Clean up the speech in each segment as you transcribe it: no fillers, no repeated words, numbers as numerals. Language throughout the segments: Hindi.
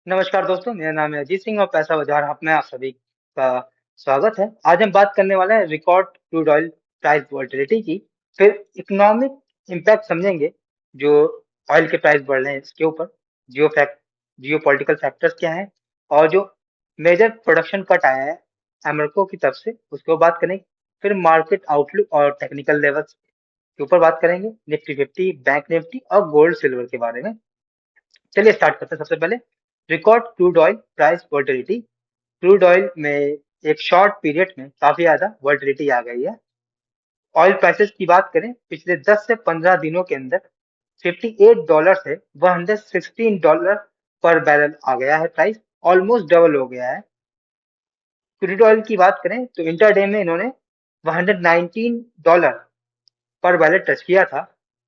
नमस्कार दोस्तों, मेरा नाम है अजीत सिंह और पैसा बाजार हब में आप सभी का स्वागत है। आज हम बात करने वाले हैं record crude oil price volatility की। फिर इकोनॉमिक इम्पैक्ट समझेंगे जो ऑयल के प्राइस बढ़ रहे हैं इसके ऊपर। जियो पॉलिटिकल फैक्टर्स क्या हैं और जो मेजर प्रोडक्शन कट आया है अमेरिका की तरफ से उसको बात करेंगे। फिर मार्केट आउटलुक और टेक्निकल लेवल्स के ऊपर बात करेंगे, निफ्टी 50, बैंक निफ्टी और गोल्ड सिल्वर के बारे में। चलिए स्टार्ट करते हैं। सबसे पहले record crude oil price volatility. Crude oil में एक शॉर्ट पीरियड में काफी ज्यादा वोलेटिलिटी आ गई है। ऑयल प्राइसेस की बात करें पिछले 10 से 15 दिनों के अंदर $58 से $116 पर बैरल आ गया है। प्राइस ऑलमोस्ट डबल हो गया है। क्रूड ऑयल की बात करें तो इंटरडे में इन्होंने $119 पर बैरल टच किया था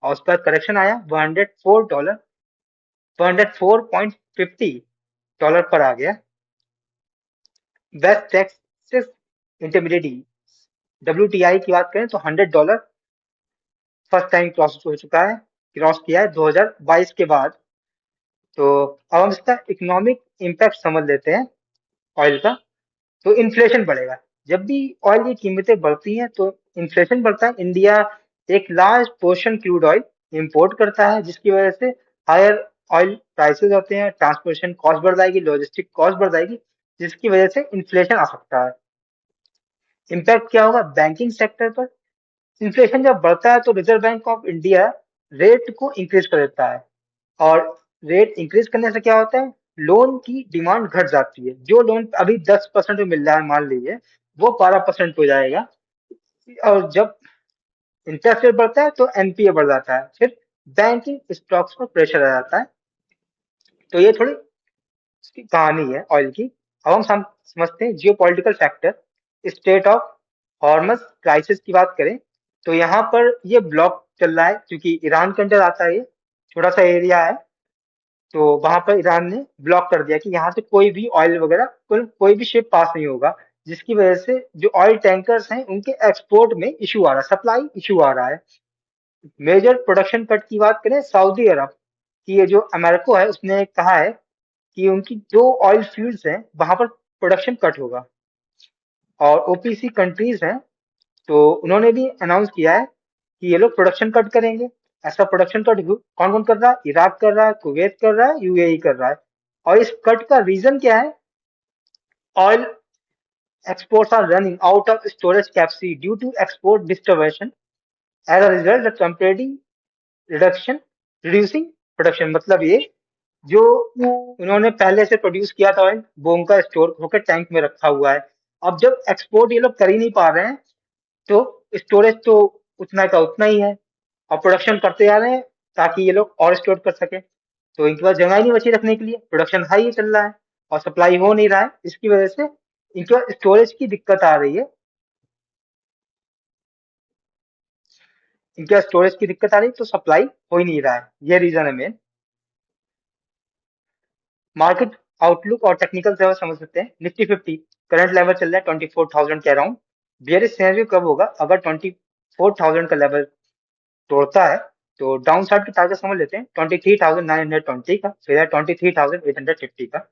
और उसका करेक्शन आया $104, $104.50 पर आ गया। वेस्ट टेक्सास इंटरमीडिएट WTI की बात करें तो $100 फर्स्ट टाइम क्रॉस किया है 2022 के बाद। तो अब हम इसका इकोनॉमिक इम्पैक्ट समझ लेते हैं ऑयल का। तो इन्फ्लेशन बढ़ेगा। जब भी ऑयल की कीमतें बढ़ती हैं तो इन्फ्लेशन बढ़ता है। इंडिया एक large portion crude oil import करता है जिसकी वजह से हायर ऑयल प्राइसेस होते हैं, ट्रांसपोर्टेशन कॉस्ट बढ़ जाएगी, लॉजिस्टिक कॉस्ट बढ़ जाएगी, जिसकी वजह से इन्फ्लेशन आ सकता है। इम्पैक्ट क्या होगा बैंकिंग सेक्टर पर। इन्फ्लेशन जब बढ़ता है तो reserve bank of India rate को इंक्रीज कर देता है और रेट इंक्रीज करने से क्या होता है, लोन की डिमांड घट जाती है। जो लोन अभी 10% में मिल रहा है मान लीजिए, वो 12% हो जाएगा। और जब इंटरेस्ट रेट बढ़ता है तो एनपीए बढ़ जाता है, फिर बैंकिंग स्टॉक्स पर प्रेशर आ जाता है। तो ये थोड़ी इसकी कहानी है ऑयल की। अब हम समझते हैं geopolitical factor. Strait of Hormuz crisis की बात करें तो यहाँ पर ये ब्लॉक चल रहा है क्योंकि ईरान के अंडर आता है। ये छोटा सा एरिया है, तो वहां पर ईरान ने ब्लॉक कर दिया कि यहाँ से कोई भी ऑयल वगैरह कोई भी शिप पास नहीं होगा, जिसकी वजह से जो ऑयल टैंकर्स हैं उनके एक्सपोर्ट में इशू आ रहा है, सप्लाई इशू आ रहा है। मेजर प्रोडक्शन कट की बात करें सऊदी अरब की, ये जो अमेरिको है उसने कहा है कि उनकी जो ऑयल फील्ड्स हैं वहां पर प्रोडक्शन कट होगा। और ओपीसी कंट्रीज हैं तो उन्होंने भी अनाउंस किया है कि ये लोग प्रोडक्शन कट करेंगे। ऐसा प्रोडक्शन कट कौन कौन कर रहा है, इराक कर रहा है, कुवैत कर रहा है, यूएई कर रहा है। और इस कट का रीजन क्या है, oil exports are running out of storage capacity due to export distribution. As a result, the temporary reduction reducing production। मतलब ये जो उन्होंने पहले से प्रोड्यूस किया था ऑयल वो उनका स्टोर होकर टैंक में रखा हुआ है। अब जब एक्सपोर्ट ये लोग कर ही नहीं पा रहे हैं तो स्टोरेज तो उतना का उतना ही है और प्रोडक्शन करते जा रहे हैं ताकि ये लोग और स्टोर कर सके। तो इनके पास जगह ही नहीं बची रखने के लिए, प्रोडक्शन हाई चल रहा है और सप्लाई हो नहीं रहा है, इसकी वजह से इनके पास स्टोरेज की दिक्कत आ रही है। इनके पास स्टोरेज की दिक्कत आ रही है तो सप्लाई हो ही नहीं रहा है, ये रीजन है मेन। मार्केट आउटलुक और टेक्निकल लेवल समझ सकते हैं। निफ्टी 50 करंट लेवल चल रहा है 24,000 के अराउंड। बियरिश सिनेरियो कब होगा, अगर 24,000 का लेवल तोड़ता है तो डाउन साइड की टारगेट समझ लेते हैं 23,920 का, फिर है 23,850 का।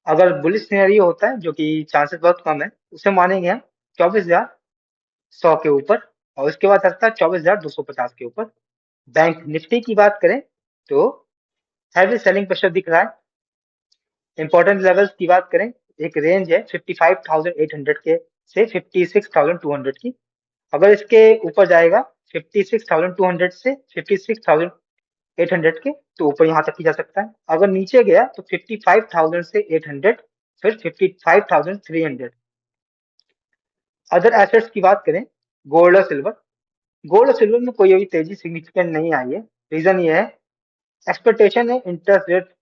अगर बुलिश सिनेरियो होता है जो कि चांसेस बहुत कम है, उसे मानेंगे हम 24,100 के ऊपर और उसके बाद आता है 24,250 के ऊपर। बैंक निफ्टी की बात करें तो हैवी सेलिंग प्रेशर दिख रहा है। इंपॉर्टेंट लेवल्स की बात करें, एक रेंज है 55,800 के से 56,200 की। अगर इसके ऊपर जाएगा 56,200 से 56,800 के तो ऊपर यहाँ तक ही जा सकता है। अगर नीचे गया तो 55,000 से 800, फिर 55,300। अदर एसेट्स की बात करें, गोल्ड और सिल्वर। गोल्ड और सिल्वर में कोई अभी तेजी सिग्निफिकेंट नहीं आई है। रीजन ये है, एक्सपेक्टेशन है इंटरेस्ट रेट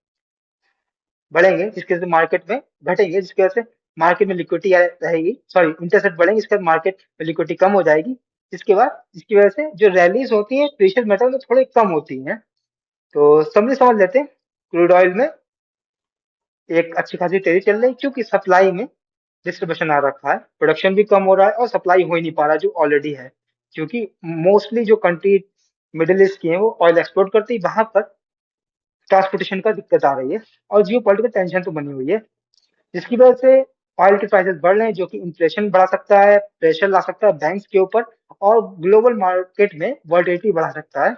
बढ़ेंगे जिसकी वजह से मार्केट में घटेंगे, जिसकी वजह से मार्केट में लिक्विडिटी रहेगी, सॉरी इंटरेस्ट रेट बढ़ेंगे इसके बाद मार्केट में लिक्विडिटी कम हो जाएगी। जिसकी वजह से जो रैलीज होती है प्रीशियस मेटल में थोड़ी कम होती हैं। तो समझ लेते हैं क्रूड ऑयल में एक अच्छी खासी तेजी चल रही है क्योंकि सप्लाई में डिस्ट्रीब्यूशन आ रखा है, प्रोडक्शन भी कम हो रहा है और सप्लाई हो ही नहीं पा रहा जो ऑलरेडी है। क्योंकि मोस्टली जो कंट्री मिडिल ईस्ट की है वो ऑयल एक्सपोर्ट करती है, वहां पर ट्रांसपोर्टेशन का दिक्कत आ रही है और जियो पॉलिटिकल टेंशन तो बनी हुई है, जिसकी वजह से ऑयल के प्राइसेस बढ़ रहे हैं, जो कि इन्फ्लेशन बढ़ा सकता है, प्रेशर ला सकता है बैंक्स के ऊपर और ग्लोबल मार्केट में वॉलेटिलिटी बढ़ा सकता है।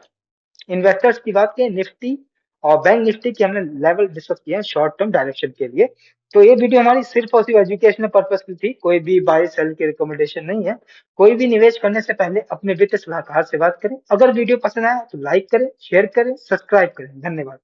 इन्वेस्टर्स की बात करें निफ्टी और बैंक निफ्टी की हमने लेवल डिस्कस किए हैं शॉर्ट टर्म डायरेक्शन के लिए। तो ये वीडियो हमारी सिर्फ और सिर्फ एजुकेशनल पर्पस की थी, कोई भी बाय सेल की रिकमेंडेशन नहीं है। कोई भी निवेश करने से पहले अपने वित्त सलाहकार से बात करें। अगर वीडियो पसंद आया तो लाइक करें, शेयर करें, सब्सक्राइब करें। धन्यवाद।